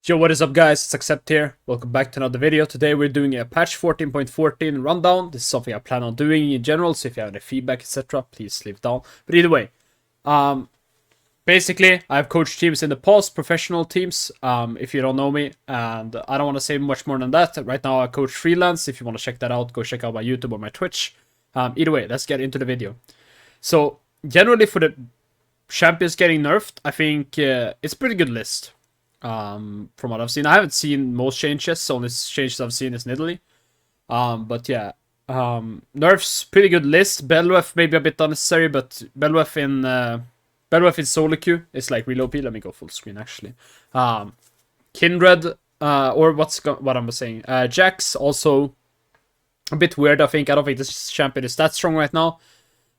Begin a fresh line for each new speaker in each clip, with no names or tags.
Yo, what is up guys, it's Aqsept here. Welcome back to another video. Today we're doing a patch 14.14 rundown. This is something I plan on doing in general, so if you have any feedback, etc., please leave it down. But either way, basically, I've coached teams in the past, professional teams, if you don't know me, and I don't want to say much more than that. Right now I coach freelance. If you want to check that out, go check out my YouTube or my Twitch. Either way, let's get into the video. So, generally for the champions getting nerfed, I think it's a pretty good list. From what I've seen, I haven't seen most changes. Only changes I've seen is in Italy. But yeah, nerfs pretty good list. Belwef maybe a bit unnecessary, but Belwef in solo queue is like real OP. Let me go full screen actually. Kindred or what I'm saying. Jax also a bit weird. I don't think this champion is that strong right now.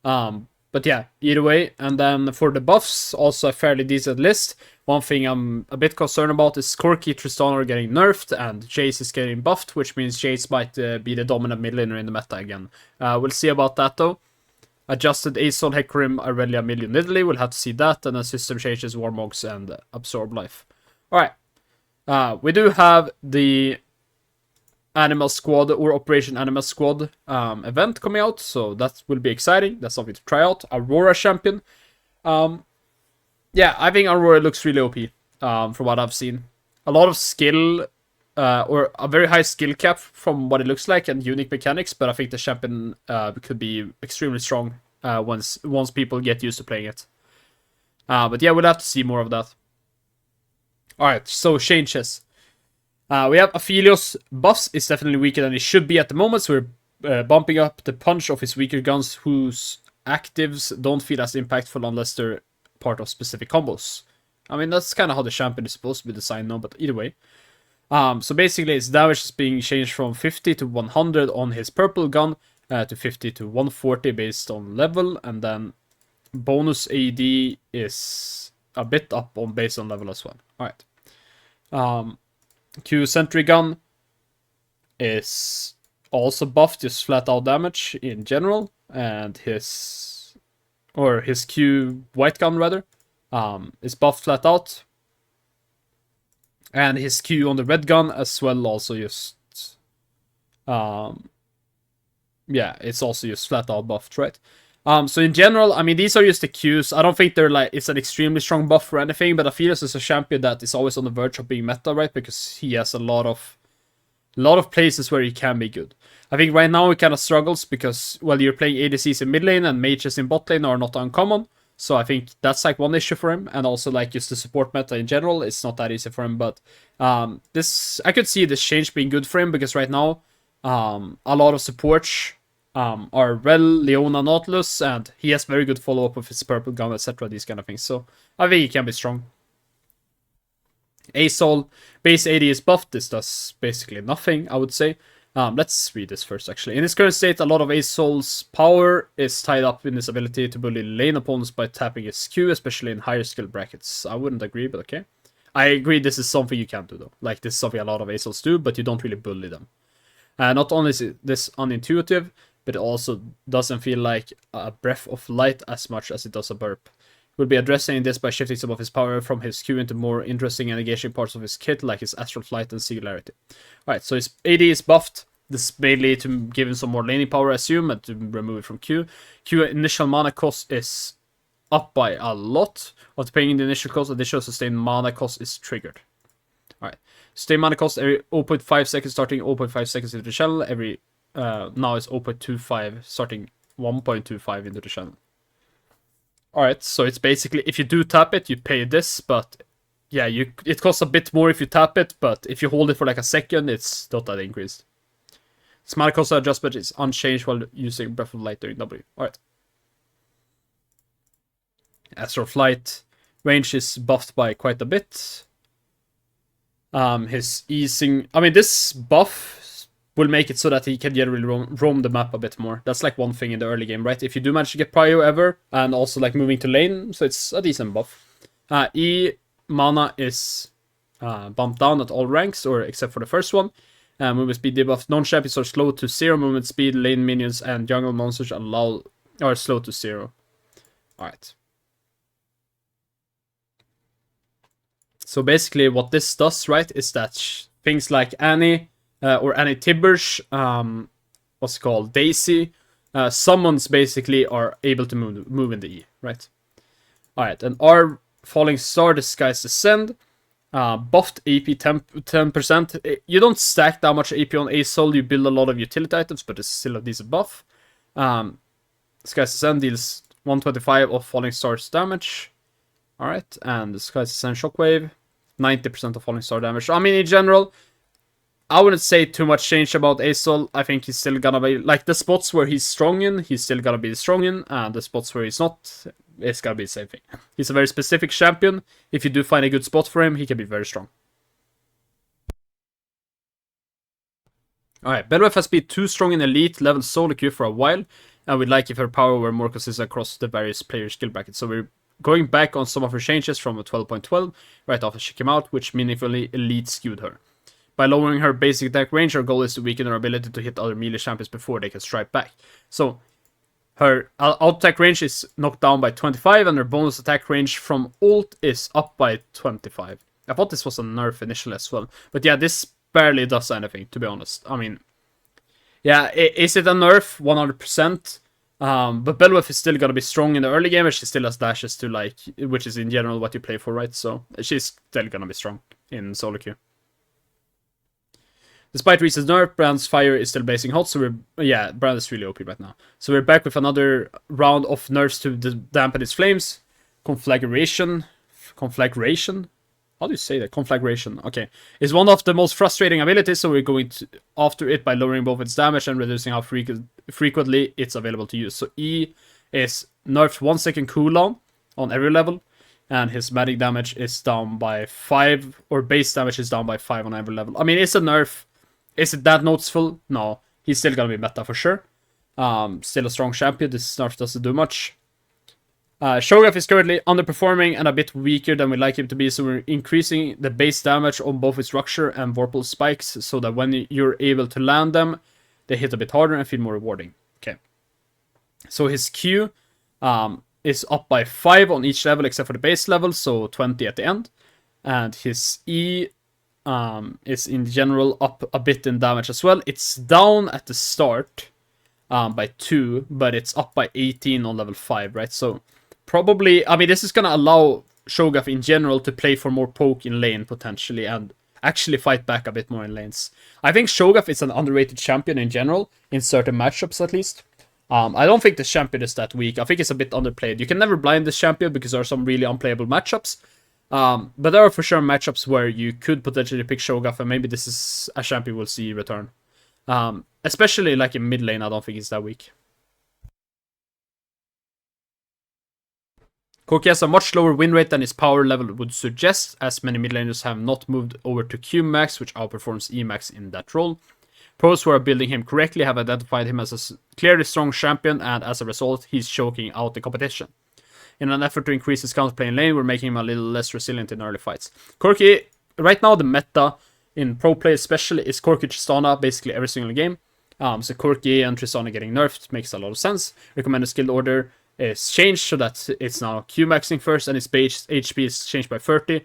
But yeah, either way. And then for the buffs, also a fairly decent list. One thing I'm a bit concerned about is Corki, Tristana are getting nerfed, and Jace is getting buffed, which means Jace might be the dominant mid laner in the meta again. We'll see about that though. Adjusted Azon, Hecarim, Aurelia, Million Italy, we'll have to see that, and then system changes, Warmogs, and Absorb Life. Alright, we do have the Animal Squad or Operation Animal Squad event coming out, so that will be exciting. That's something to try out. Aurora champion. Yeah, I think Aurora looks really OP from what I've seen. A lot of skill, or a very high skill cap from what it looks like, and unique mechanics, but I think the champion could be extremely strong once people get used to playing it. But yeah, we'll have to see more of that. Alright, so changes. We have Aphelios buffs is definitely weaker than it should be at the moment, so we're bumping up the punch of his weaker guns whose actives don't feel as impactful unless they're part of specific combos. I mean, that's kind of how the champion is supposed to be designed now, but either way. So basically, its damage is being changed from 50 to 100 on his purple gun, to 50 to 140 based on level, and then bonus AD is a bit up on based on level as well. Alright. Q sentry gun is also buffed, just flat out damage in general, and his Q white gun rather is buffed flat out, and his Q on the red gun as well also just yeah, it's also just flat out buffed, right? So in general, I mean, these are just the Qs. I don't think they're like it's an extremely strong buff or anything, but Aphelios is a champion that is always on the verge of being meta, right? Because he has a lot of places where he can be good. I think right now he kind of struggles because, well, you're playing ADCs in mid lane and mages in bot lane are not uncommon. So I think that's like one issue for him, and also like just the support meta in general, it's not that easy for him. But this, I could see this change being good for him because right now a lot of supports are Rel, Leona, Nautilus, and he has very good follow-up of his purple gun, etc. These kind of things. So I think he can be strong. Azol, base 80 is buffed. This does basically nothing, I would say. Let's read this first, actually. In his current state, a lot of Azol's power is tied up in his ability to bully lane opponents by tapping his Q, especially in higher skill brackets. I wouldn't agree, but okay. I agree this is something you can do, though. Like, this is something a lot of Azols do, but you don't really bully them. Not only is this unintuitive, but it also doesn't feel like a breath of light as much as it does a burp. We'll be addressing this by shifting some of his power from his Q into more interesting and engaging parts of his kit, like his Astral Flight and Singularity. Alright, so his AD is buffed. This is mainly to give him some more laning power, I assume, and to remove it from Q. Q initial mana cost is up by a lot. After paying the initial cost, additional sustained mana cost is triggered. Alright, sustained mana cost every 0.5 seconds, starting 0.5 seconds into the channel. Every now it's 0.25, starting 1.25 into the channel. Alright, so it's basically, if you do tap it, you pay this, but yeah, it costs a bit more if you tap it, but if you hold it for like a second, it's not that increased. Its mana cost adjustment is unchanged while using Breath of Light during W. Alright. Astral Flight range is buffed by quite a bit. His easing, I mean, this buff will make it so that he can generally roam the map a bit more. That's like one thing in the early game, right? If you do manage to get prio ever, and also like moving to lane, so it's a decent buff. E mana is bumped down at all ranks, or except for the first one. Movement speed debuff. Non-champions are slow to 0 movement speed. Lane minions and jungle monsters are slow to 0. Alright. So basically what this does, right, is that things like Annie or Annie Tibbers, what's it called, Daisy, summons basically are able to move in the E, right? Alright, and our Falling Star, Disguise Descend, buffed AP 10%. You don't stack that much AP on Asol, you build a lot of utility items, but it's still a decent buff. Disguise Descend deals 125 of Falling Star's damage. Alright, and Disguise Descend Shockwave, 90% of Falling Star damage. I mean, in general, I wouldn't say too much change about Asol. I think he's still gonna be, like, the spots where he's strong in, he's still gonna be strong in, and the spots where he's not, it's gonna be the same thing. He's a very specific champion. If you do find a good spot for him, he can be very strong. Alright, Belwef has been too strong in elite level solo queue for a while, and we'd like if her power were more consistent across the various player skill brackets. So we're going back on some of her changes from a 12.12, right after she came out, which meaningfully elite skewed her. By lowering her basic attack range, our goal is to weaken her ability to hit other melee champions before they can strike back. So, her out attack range is knocked down by 25, and her bonus attack range from ult is up by 25. I thought this was a nerf initially as well. But yeah, this barely does anything, to be honest. I mean, yeah, is it a nerf? 100%. But Belwef is still gonna be strong in the early game, and she still has dashes to, like, which is in general what you play for, right? So, she's still gonna be strong in solo queue. Despite recent nerf, Brand's fire is still blazing hot, so Brand is really OP right now. So we're back with another round of nerfs to dampen its flames. Conflagration? How do you say that? Conflagration, okay. Is one of the most frustrating abilities, so we're going after it by lowering both its damage and reducing how frequently it's available to use. So E is nerfed 1 second cooldown on every level, and his magic damage is down by 5, or base damage is down by 5 on every level. I mean, it's a nerf. Is it that noticeable? No. He's still gonna be meta for sure. Still a strong champion. This nerf doesn't do much. Sho'gaf is currently underperforming and a bit weaker than we'd like him to be, so we're increasing the base damage on both his Rupture and Vorpal spikes, so that when you're able to land them, they hit a bit harder and feel more rewarding. Okay. So his Q is up by 5 on each level except for the base level, so 20 at the end. And his E is in general up a bit in damage as well. It's down at the start by 2, but it's up by 18 on level 5, right? So probably, I mean, this is gonna allow Sho'gaf in general to play for more poke in lane potentially, and actually fight back a bit more in lanes. I think Sho'gaf is an underrated champion in general, in certain matchups at least. I don't think the champion is that weak. I think it's a bit underplayed. You can never blind this champion because there are some really unplayable matchups. But there are for sure matchups where you could potentially pick Sho'gaf, and maybe this is a champion we'll see return. Especially like in mid lane, I don't think he's that weak. Corki has a much lower win rate than his power level would suggest, as many mid laners have not moved over to Q max, which outperforms E max in that role. Pros who are building him correctly have identified him as a clearly strong champion, and as a result, he's choking out the competition. In an effort to increase his counterplay in lane, we're making him a little less resilient in early fights. Corki, right now the meta in pro play especially is Corki Tristana basically every single game. So Corki and Tristana getting nerfed makes a lot of sense. Recommended skill order is changed so that it's now Q maxing first, and its base HP is changed by 30.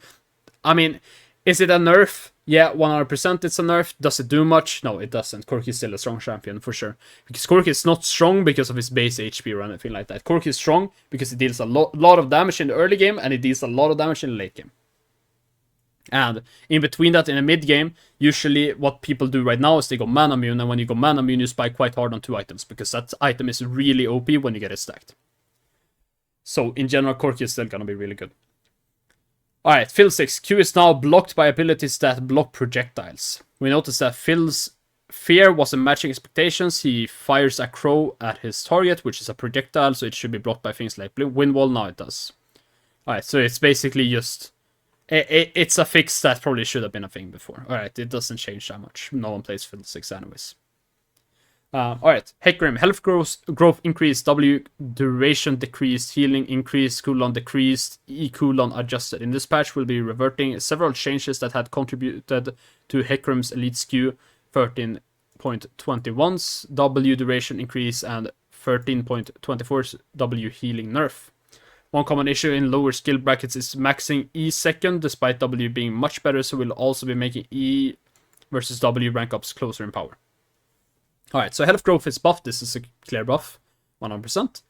I mean, is it a nerf? Yeah, 100% it's a nerf. Does it do much? No, it doesn't. Corki is still a strong champion for sure. Because Corki is not strong because of his base HP or anything like that. Corki is strong because it deals a lot of damage in the early game, and it deals a lot of damage in the late game. And in between that, in the mid game, usually what people do right now is they go mana immune, and when you go mana immune, you spike quite hard on 2 items, because that item is really OP when you get it stacked. So in general, Corki is still gonna be really good. Alright, Phil 6. Q is now blocked by abilities that block projectiles. We noticed that Phil's fear wasn't matching expectations. He fires a crow at his target, which is a projectile, so it should be blocked by things like wind wall. Now it does. Alright, so it's basically just... It's a fix that probably should have been a thing before. Alright, it doesn't change that much. No one plays Phil 6 anyways. Alright, Hecarim. Health growth increased, W duration decreased, healing increased, cooldown decreased, E cooldown adjusted. In this patch, we'll be reverting several changes that had contributed to Hecarim's elite skew. 13.21's W duration increase and 13.24's W healing nerf. One common issue in lower skill brackets is maxing E second, despite W being much better, so we'll also be making E versus W rank ups closer in power. Alright, so health growth is buffed. This is a clear buff, 100%.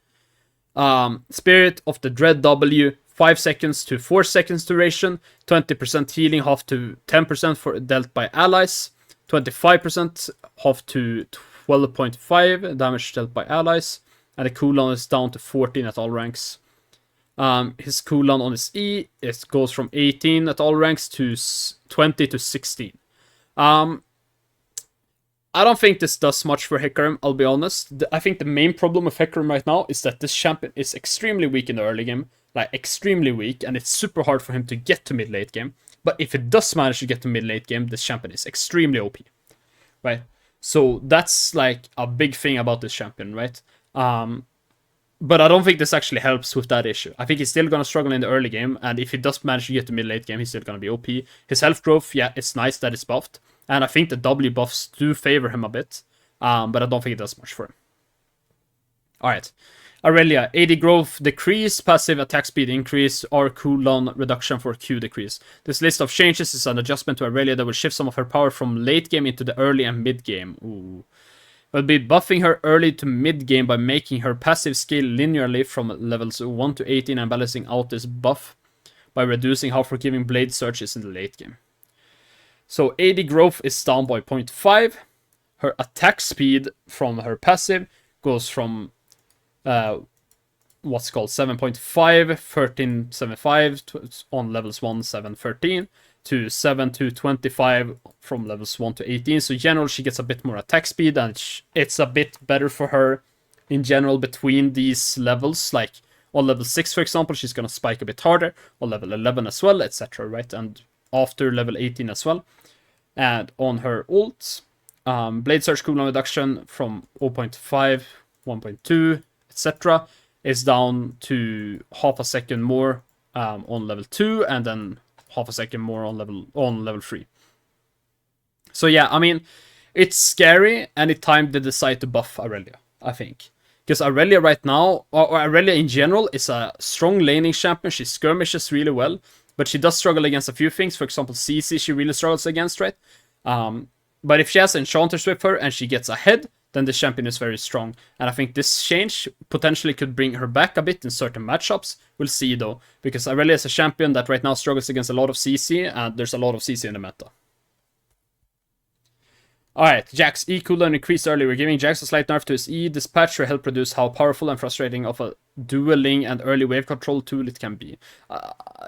Spirit of the Dread W, 5 seconds to 4 seconds duration, 20% healing, half to 10% for dealt by allies, 25% half to 12.5 damage dealt by allies, and the cooldown is down to 14 at all ranks. His cooldown on his E, it goes from 18 at all ranks to 20 to 16. I don't think this does much for Hecarim, I'll be honest. I think the main problem with Hecarim right now is that this champion is extremely weak in the early game. Like, extremely weak, and it's super hard for him to get to mid-late game. But if it does manage to get to mid-late game, this champion is extremely OP. Right? So that's, like, a big thing about this champion, right? But I don't think this actually helps with that issue. I think he's still going to struggle in the early game, and if he does manage to get to mid-late game, he's still going to be OP. His health growth, yeah, it's nice that it's buffed. And I think the W buffs do favor him a bit, but I don't think it does much for him. Alright. Aurelia, AD growth decrease, passive attack speed increase, or cooldown reduction for Q decrease. This list of changes is an adjustment to Aurelia that will shift some of her power from late game into the early and mid game. Ooh. We'll be buffing her early to mid game by making her passive scale linearly from levels 1 to 18 and balancing out this buff by reducing how forgiving blade search is in the late game. So AD growth is down by 0.5. Her attack speed from her passive goes from what's called 7.5, 13.75 on levels 1, 7, 13 to 7 to 25 from levels 1 to 18. So in general, she gets a bit more attack speed, and it's a bit better for her in general between these levels. Like on level 6, for example, she's going to spike a bit harder, on level 11 as well, etc. Right? And after level 18 as well. And on her ult, Blade Search cooldown reduction from 0.5, 1.2, etc. is down to half a second more on level 2, and then half a second more on level 3. So yeah, I mean, it's scary, and it's time they decide to buff Aurelia, I think. Because Aurelia right now, or Aurelia in general, is a strong laning champion. She skirmishes really well, but she does struggle against a few things. For example, CC she really struggles against, right? But if she has Enchanters with her and she gets ahead, then the champion is very strong. And I think this change potentially could bring her back a bit in certain matchups. We'll see though, because Aurelia is a champion that right now struggles against a lot of CC, and there's a lot of CC in the meta. Alright, Jax E cooldown increased early. We're giving Jax a slight nerf to his E. This patch will help reduce how powerful and frustrating of a dueling and early wave control tool it can be.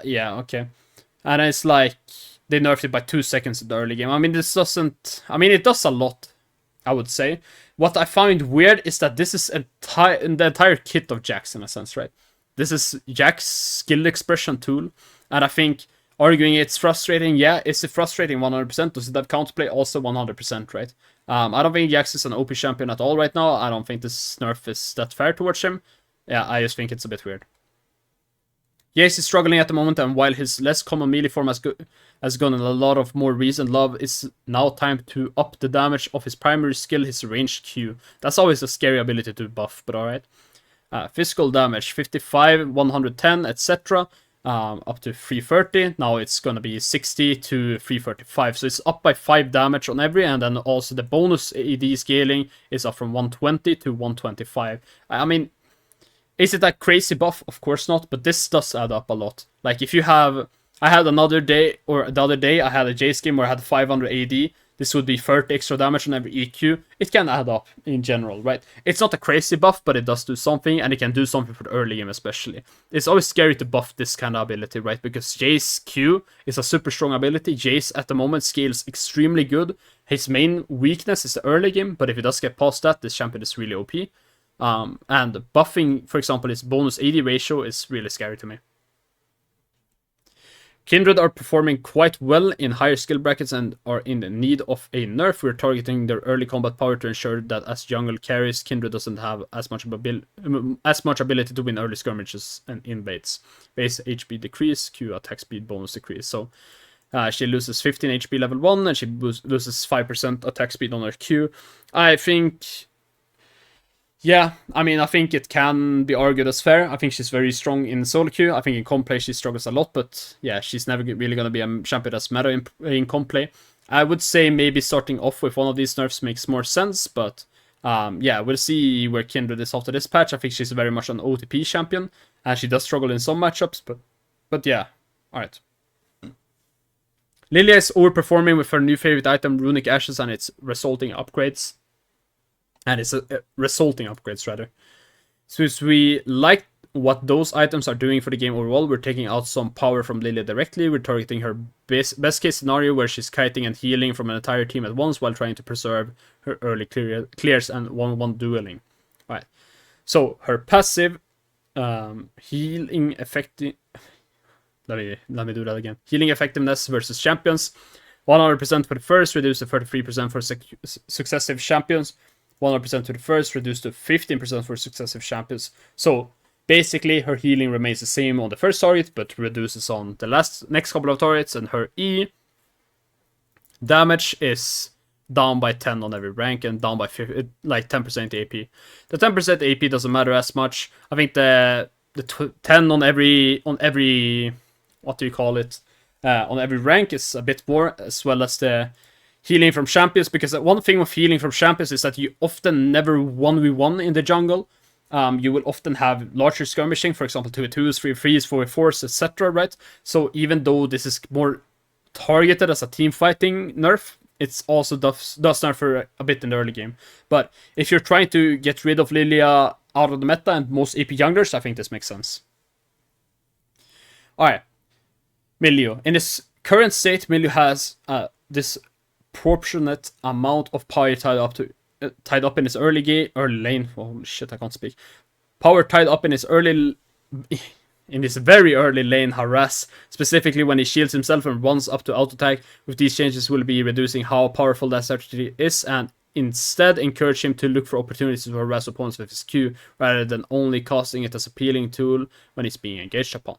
Yeah, okay. And it's like, they nerfed it by 2 seconds in the early game. I mean, this doesn't... I mean, it does a lot, I would say. What I find weird is that this is the entire kit of Jax, in a sense, right? This is Jax's skill expression tool, and I think arguing it's frustrating, yeah, is it frustrating 100%? Does it have counterplay? Also 100%, right? I don't think Jax is an OP champion at all right now. I don't think this nerf is that fair towards him. Yeah, I just think it's a bit weird. Jace is struggling at the moment, and while his less common melee form has gotten a lot of more recent love, it's now time to up the damage of his primary skill, his ranged Q. That's always a scary ability to buff, but alright. Physical damage, 55, 110, etc. Up to 330. Now it's gonna be 60 to 335. So it's up by 5 damage on every, and then also the bonus AD scaling is up from 120 to 125. I mean, is it a crazy buff? Of course not, but this does add up a lot. Like if you have... I had another day, or the other day, I had a Jace game where I had 500 AD. This would be 30 extra damage on every EQ. It can add up in general, right? It's not a crazy buff, but it does do something, and it can do something for the early game especially. It's always scary to buff this kind of ability, right? Because Jace Q is a super strong ability. Jace at the moment scales extremely good. His main weakness is the early game, but if he does get past that, this champion is really OP. And buffing, for example, his bonus AD ratio is really scary to me. Kindred are performing quite well in higher skill brackets and are in need of a nerf. We're targeting their early combat power to ensure that as jungle carries, Kindred doesn't have as much ability to win early skirmishes and invades. Base HP decrease, Q attack speed bonus decrease. So she loses 15 HP level 1, and she loses 5% attack speed on her Q. I think Yeah, I mean, I think it can be argued as fair. I think she's very strong in solo queue. I think in comp play she struggles a lot, but yeah, she's never really going to be a champion that's meta in comp play. I would say maybe starting off with one of these nerfs makes more sense, but yeah, we'll see where Kindred is after this patch. I think she's very much an OTP champion, and she does struggle in some matchups, but yeah, alright. Lilia is overperforming with her new favorite item, Runic Ashes, and its resulting upgrades. And it's resulting upgrades, rather. So if we like what those items are doing for the game overall, we're taking out some power from Lilia directly. We're targeting her best case scenario where she's kiting and healing from an entire team at once while trying to preserve her early clears and 1-1 dueling. Alright. So her passive healing effective. Let me do that again. Healing effectiveness versus champions. 100% for the first, reduced to 33% for successive champions. 100% to the first, reduced to 15% for successive champions. So basically, her healing remains the same on the first target, but reduces on the next couple of targets. And her E damage is down by 10 on every rank and down by 10% AP. The 10% AP doesn't matter as much. I think the 10 on every what do you call it? On every rank is a bit more, as well as the healing from champions, because one thing with healing from champions is that you often never 1v1 in the jungle. You will often have larger skirmishing, for example 2v2s, 3v3s, 4v4s, etc. Right? So even though this is more targeted as a team fighting nerf, it's also does nerf for a bit in the early game. But if you're trying to get rid of Lilia out of the meta and most AP junglers, I think this makes sense. Alright. Milio. In its current state, Milio has this proportionate amount of power tied up in his early lane. Holy shit, I can't speak. Power tied up in his very early lane harass, specifically when he shields himself and runs up to auto attack. With these changes, will be reducing how powerful that strategy is, and instead encourage him to look for opportunities to harass opponents with his Q, rather than only casting it as a peeling tool when he's being engaged upon.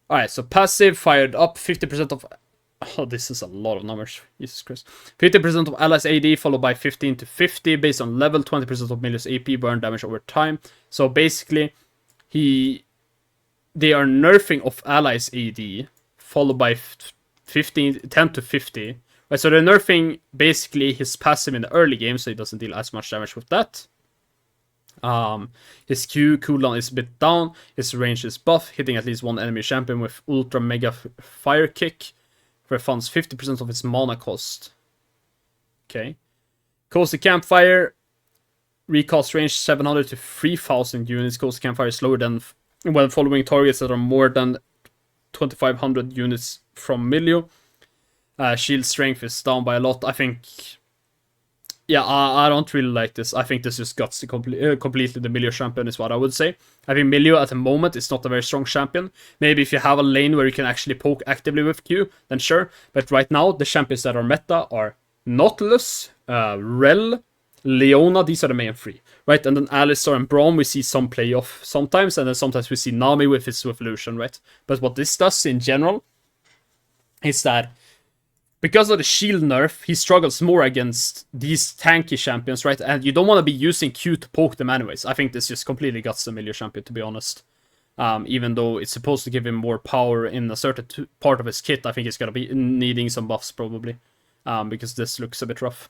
Alright, so passive fired up, 50% of... Oh, this is a lot of numbers. Jesus Christ. 50% of allies AD, followed by 15 to 50 based on level, 20% of Milio's AP burn damage over time. So basically, they are nerfing of allies AD, followed by 10 to 50. Right, so they're nerfing basically his passive in the early game, so he doesn't deal as much damage with that. His Q cooldown is a bit down, his range is buff, hitting at least one enemy champion with ultra mega fire kick, refunds 50% of its mana cost. Okay. Coastal Campfire, recast range 700 to 3000 units. Coastal Campfire is slower than when following targets that are more than 2500 units from Milio. Shield strength is down by a lot. I think... Yeah, I don't really like this. I think this just guts completely the Milio champion is what I would say. I think Milio at the moment is not a very strong champion. Maybe if you have a lane where you can actually poke actively with Q, then sure. But right now, the champions that are meta are Nautilus, Rel, Leona. These are the main three, right? And then Alistar and Braum we see some play off sometimes, and then sometimes we see Nami with his Swiftolution, right? But what this does in general is that because of the shield nerf, he struggles more against these tanky champions, right? And you don't want to be using Q to poke them anyways. I think this just completely guts the Milio champion, to be honest. Even though it's supposed to give him more power in a certain part of his kit, I think he's going to be needing some buffs, probably. Because this looks a bit rough.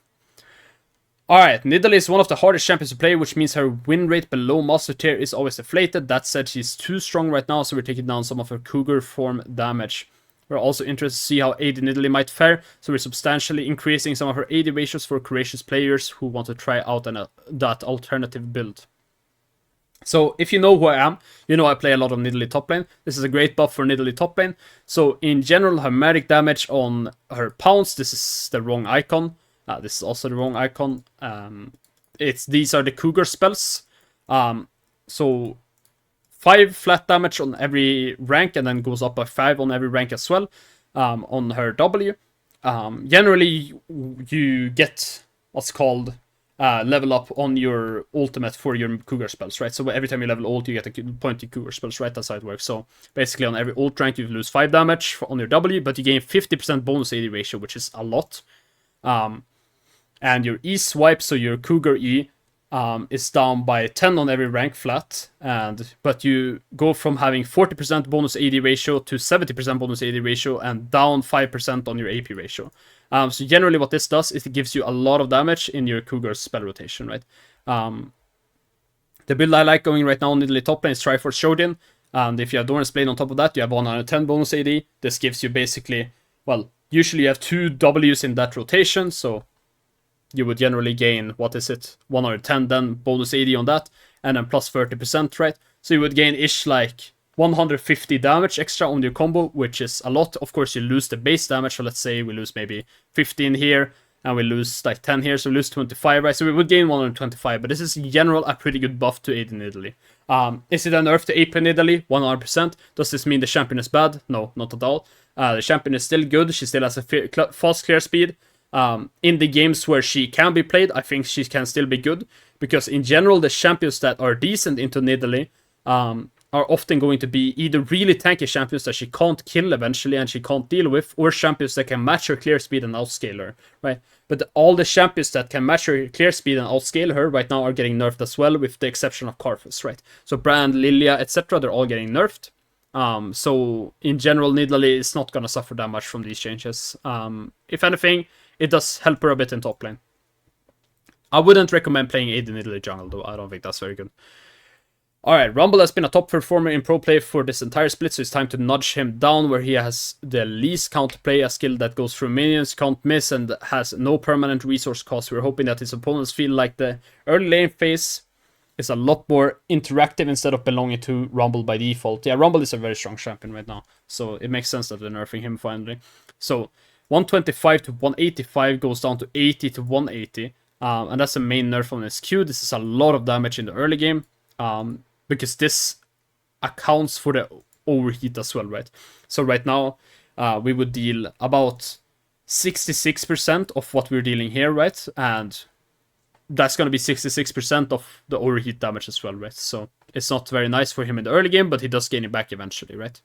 Alright, Nidalee is one of the hardest champions to play, which means her win rate below Master Tier is always deflated. That said, she's too strong right now, so we're taking down some of her Cougar form damage. We're also interested to see how AD Nidalee might fare, so we're substantially increasing some of her AD ratios for courageous players who want to try out that alternative build. So, if you know who I am, you know I play a lot of Nidalee top lane. This is a great buff for Nidalee top lane. So, in general, her magic damage on her pounce, this is the wrong icon. This is also the wrong icon. These are the Cougar spells. So 5 flat damage on every rank, and then goes up by 5 on every rank as well. On her W. Generally, you get what's called level up on your ultimate for your Cougar spells, right? So every time you level ult, you get a point to Cougar spells, right? That's how it works. So basically, on every ult rank, you lose 5 damage on your W, but you gain 50% bonus AD ratio, which is a lot. And your E swipe, so your Cougar E, is down by 10 on every rank flat, but you go from having 40% bonus AD ratio to 70% bonus AD ratio and down 5% on your AP ratio. So generally what this does is it gives you a lot of damage in your Cougar's spell rotation, right? The build I like going right now on Nidalee top lane is Triforce Showdown, and if you have Doran's Blade on top of that, you have 110 bonus AD. This gives you basically, well, usually you have 2 Ws in that rotation, so you would generally gain, what is it, 110 then bonus 80 on that, and then plus 30%, right? So you would gain ish like 150 damage extra on your combo, which is a lot. Of course, you lose the base damage, so let's say we lose maybe 15 here, and we lose like 10 here, so we lose 25, right? So we would gain 125, but this is in general a pretty good buff to aid in Italy. Is it a nerf to AP in Italy? 100%. Does this mean the champion is bad? No, not at all. The champion is still good. She still has a fast clear speed. In the games where she can be played, I think she can still be good, because in general the champions that are decent into Nidalee are often going to be either really tanky champions that she can't kill eventually and she can't deal with, or champions that can match her clear speed and outscale her, right? But all the champions that can match her clear speed and outscale her right now are getting nerfed as well, with the exception of Karthus, right? So Brand, Lilia, etc., they're all getting nerfed. So in general, Nidalee is not gonna suffer that much from these changes. If anything, it does help her a bit in top lane. I wouldn't recommend playing AD Nidalee jungle though. I don't think that's very good. Alright, Rumble has been a top performer in pro play for this entire split, so it's time to nudge him down where he has the least counterplay, a skill that goes through minions, can't miss, and has no permanent resource cost. We're hoping that his opponents feel like the early lane phase is a lot more interactive instead of belonging to Rumble by default. Yeah, Rumble is a very strong champion right now, so it makes sense that they're nerfing him finally. So 125 to 185 goes down to 80 to 180, and that's the main nerf on his Q. This is a lot of damage in the early game, because this accounts for the overheat as well, right? So right now, we would deal about 66% of what we're dealing here, right? And that's going to be 66% of the overheat damage as well, right? So it's not very nice for him in the early game, but he does gain it back eventually, right?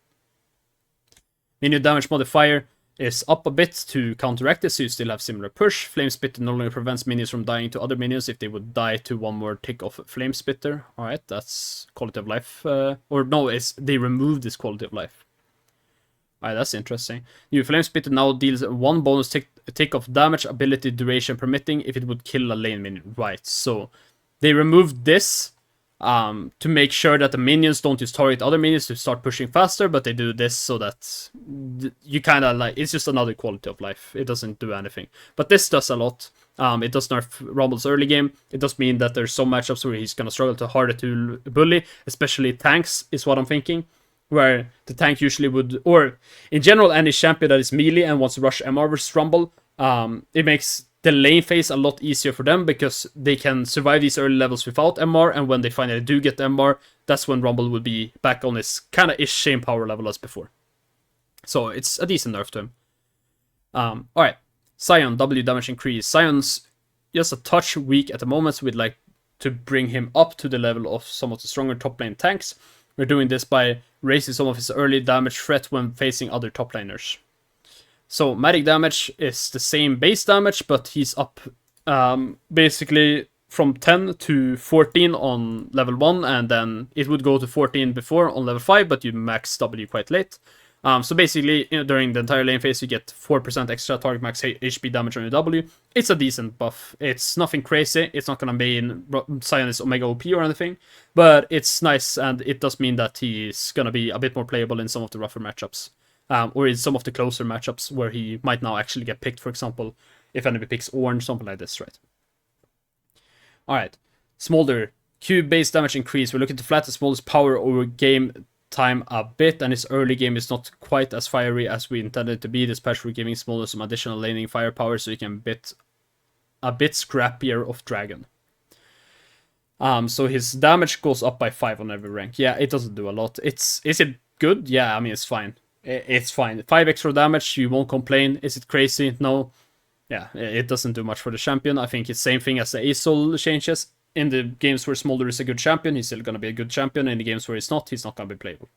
Minion damage modifier is up a bit to counteract this, so you still have similar push. Flame Spitter no longer prevents minions from dying to other minions if they would die to one more tick of Flame Spitter. Alright, that's quality of life. Or no, they removed this quality of life. Alright, that's interesting. New Flame Spitter now deals one bonus tick of damage, ability duration permitting, if it would kill a lane minion. Right, so they removed this to make sure that the minions don't just target other minions to start pushing faster, but they do this so that you kind of like, it's just another quality of life. It doesn't do anything. But this does a lot. It does nerf Rumble's early game. It does mean that there's some matchups where he's going to struggle to harder to bully, especially tanks is what I'm thinking. Where the tank usually would, or in general any champion that is melee and wants to rush MR versus Rumble, it makes the lane phase a lot easier for them because they can survive these early levels without MR, and when they finally do get MR, that's when Rumble will be back on his kind of ish same power level as before. So it's a decent nerf to him. Alright, Sion, W damage increase. Sion's just a touch weak at the moment, so we'd like to bring him up to the level of some of the stronger top lane tanks. We're doing this by raising some of his early damage threat when facing other top laners. So magic damage is the same base damage, but he's up basically from 10 to 14 on level 1, and then it would go to 14 before on level 5, but you max W quite late. So basically, during the entire lane phase, you get 4% extra target max HP damage on your W. It's a decent buff. It's nothing crazy. It's not going to mean Sion is Omega OP or anything, but it's nice, and it does mean that he's going to be a bit more playable in some of the rougher matchups. Or in some of the closer matchups where he might now actually get picked, for example, if enemy picks Orange, something like this, right? Alright, Smolder, Q base damage increase. We're looking to flatten Smolder's power over game time a bit, and his early game is not quite as fiery as we intended to be, especially giving Smolder some additional laning firepower so he can a bit scrappier of Dragon. So his damage goes up by 5 on every rank. Yeah, it doesn't do a lot. Is it good? Yeah, I mean, it's fine. It's fine. 5 extra damage, you won't complain. Is it crazy? No. Yeah, it doesn't do much for the champion. I think it's same thing as the Azul changes. In the games where Smolder is a good champion, he's still going to be a good champion. In the games where he's not going to be playable.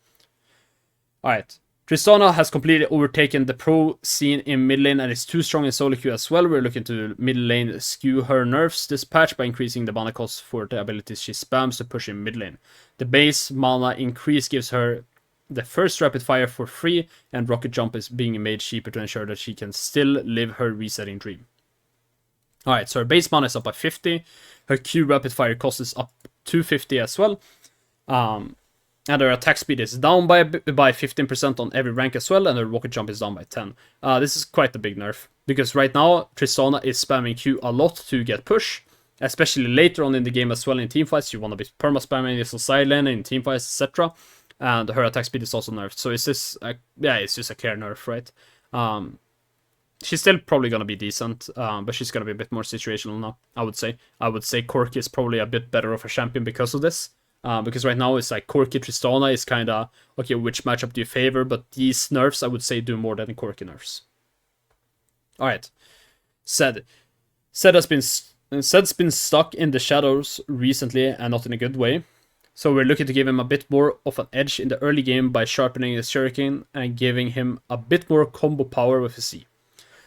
Alright. Tristana has completely overtaken the pro scene in mid lane and is too strong in solo queue as well. We're looking to mid lane skew her nerfs this patch by increasing the mana cost for the abilities she spams to push in mid lane. The base mana increase gives her the first rapid fire for free, and rocket jump is being made cheaper to ensure that she can still live her resetting dream. Alright, so her base mana is up by 50. Her Q rapid fire cost is up to 50 as well. And her attack speed is down by 15% on every rank as well, and her rocket jump is down by 10. This is quite a big nerf, because right now Tristana is spamming Q a lot to get push, especially later on in the game as well in teamfights. You want to be perma-spamming this side lane in teamfights, etc. And her attack speed is also nerfed, so it's just a clear nerf, right? She's still probably going to be decent, but she's going to be a bit more situational now, I would say. I would say Corki is probably a bit better of a champion because of this. Because right now it's like Corki Tristana is kind of, okay, which matchup do you favor? But these nerfs, I would say, do more than Corki nerfs. Alright. Zed's been stuck in the shadows recently, and not in a good way. So we're looking to give him a bit more of an edge in the early game by sharpening his shuriken and giving him a bit more combo power with his C.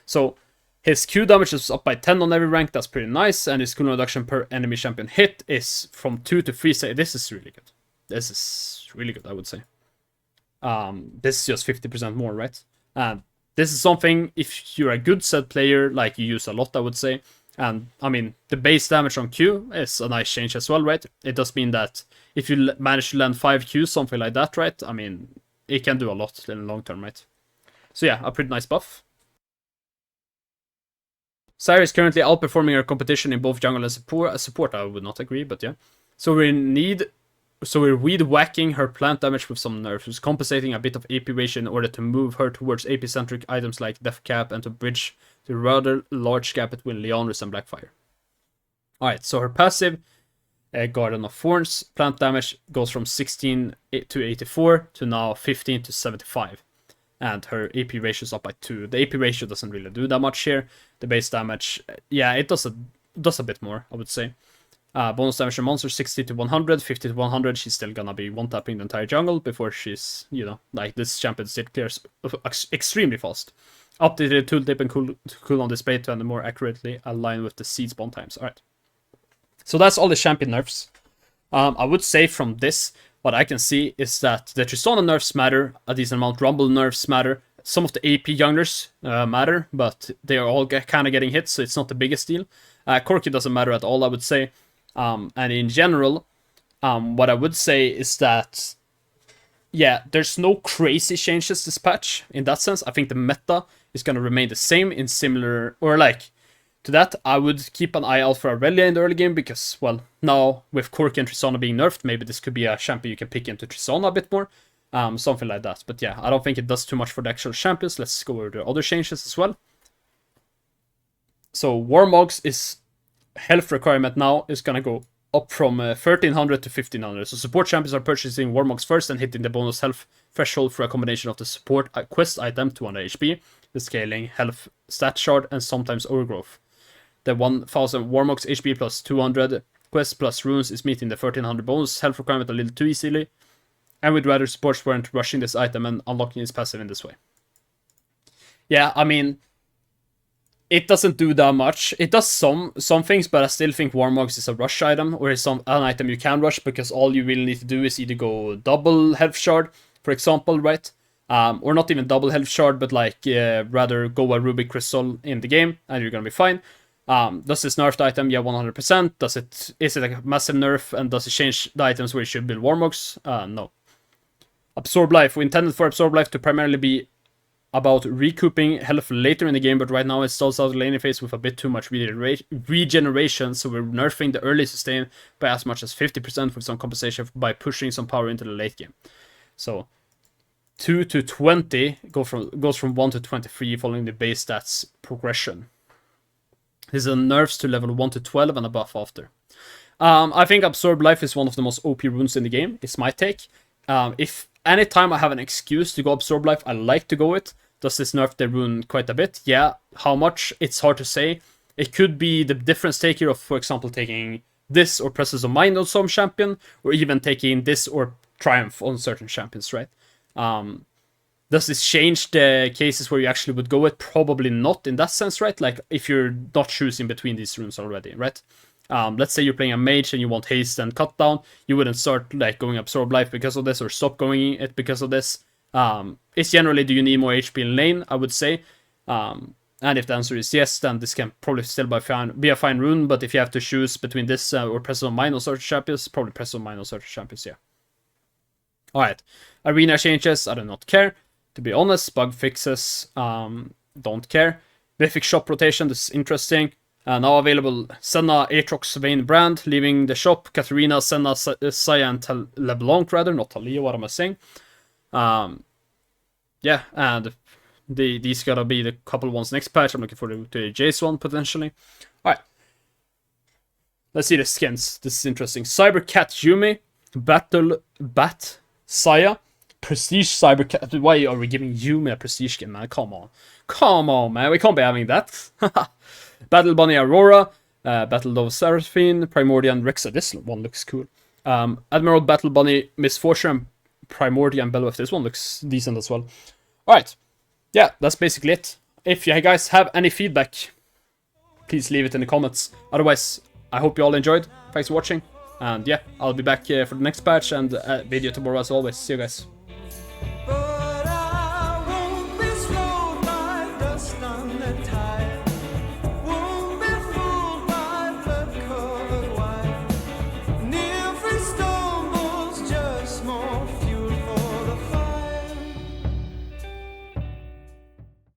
So his Q damage is up by 10 on every rank, that's pretty nice, and his cooldown reduction per enemy champion hit is from 2 to 3 seconds. This is really good. This is really good, I would say. This is just 50% more, right? This is something, if you're a good Zed player, like you use a lot, I would say. And, I mean, the base damage on Q is a nice change as well, right? It does mean that if you manage to land 5 Qs, something like that, right? I mean, it can do a lot in the long term, right? So yeah, a pretty nice buff. Zyra is currently outperforming her competition in both jungle and support. I would not agree, but yeah. So we're weed whacking her plant damage with some nerfs, compensating a bit of AP ratio in order to move her towards AP-centric items like Death Cap and to bridge the rather large gap between Leandris and Blackfire. Alright, so her passive, Garden of Thorns, plant damage goes from 16 to 84 to now 15 to 75. And her AP ratio is up by 2. The AP ratio doesn't really do that much here. The base damage, yeah, it does a bit more, I would say. Bonus damage to monster 60 to 100, 50 to 100. She's still gonna be one-tapping the entire jungle before she's, you know, like this champion still clears extremely fast. Updated tooltip and cooldown display to more accurately align with the seed spawn times. Alright. So that's all the champion nerfs. I would say from this, what I can see is that the Tristana nerfs matter, a decent amount. Rumble nerfs matter. Some of the AP junglers matter, but they are all kind of getting hit, so it's not the biggest deal. Corki doesn't matter at all, I would say. And in general, what I would say is that, yeah, there's no crazy changes this patch. In that sense, I think the meta is going to remain the same in similar, or like, to that, I would keep an eye out for Aurelia in the early game, because, well, now with Corki and Tristana being nerfed, maybe this could be a champion you can pick into Tristana a bit more. Something like that. But yeah, I don't think it does too much for the actual champions. Let's go over the other changes as well. So Warmogs is health requirement now is going to go up from 1300 to 1500. So support champions are purchasing Warmogs first and hitting the bonus health threshold for a combination of the support quest item, 200 HP, the scaling, health stat shard, and sometimes overgrowth. The 1000 Warmogs HP plus 200 quest plus runes is meeting the 1300 bonus health requirement a little too easily, and we'd rather supports weren't rushing this item and unlocking its passive in this way. Yeah, I mean, it doesn't do that much. It does some things, but I still think Warmogs is a rush item, or is an item you can rush, because all you really need to do is either go double health shard, for example, right? Or not even double health shard, but like rather go a Ruby Crystal in the game, and you're gonna be fine. Does this nerf the item? Yeah, 100%. Is it a massive nerf, and does it change the items where you should build Warmogs? No. Absorb Life. We intended for Absorb Life to primarily be about recouping health later in the game, but right now it stalls out the laning phase with a bit too much regeneration, so we're nerfing the early sustain by as much as 50% with some compensation by pushing some power into the late game. So 2 to 20 goes from 1 to 23 following the base stats progression. This is nerfs to level 1 to 12 and a buff after. I think Absorb Life is one of the most OP runes in the game. It's my take. If anytime I have an excuse to go Absorb Life, I like to go it. Does this nerf the rune quite a bit? Yeah. How much? It's hard to say. It could be the difference taker of, for example, taking this or Presence of Mind on some champion, or even taking this or Triumph on certain champions, right? Does this change the cases where you actually would go with? Probably not in that sense, right? Like, if you're not choosing between these runes already, right? Let's say you're playing a mage and you want haste and cut down, you wouldn't start like going absorb life because of this, or stop going it because of this. It's generally, do you need more HP in lane, I would say. And if the answer is yes, then this can probably still be a fine rune, but if you have to choose between this or Press of Mind or Search Champions, probably Press of Mind or Search Champions, yeah. Alright, arena changes, I do not care. To be honest, bug fixes, don't care. Mythic shop rotation, this is interesting. Now available Senna, Aatrox, Vayne brand, leaving the shop. Katarina, Senna, Saya, and LeBlanc rather, not Talia, what am I saying? Yeah, and these gotta be the couple ones next patch. I'm looking for the Jace one, potentially. Alright. Let's see the skins. This is interesting. Cybercat Yumi, Battle Bat Saya, Prestige Cybercat. Why are we giving Yumi a prestige skin, man? Come on. Come on, man. We can't be having that. Battle Bunny Aurora, Battle Dove Seraphine, Primordial and Rek'Sai. This one looks cool. Admiral Battle Bunny Misfortune, Primordial and Belweth. This one looks decent as well. Alright. Yeah, that's basically it. If you guys have any feedback, please leave it in the comments. Otherwise, I hope you all enjoyed. Thanks for watching. And yeah, I'll be back for the next patch and video tomorrow as always. See you guys.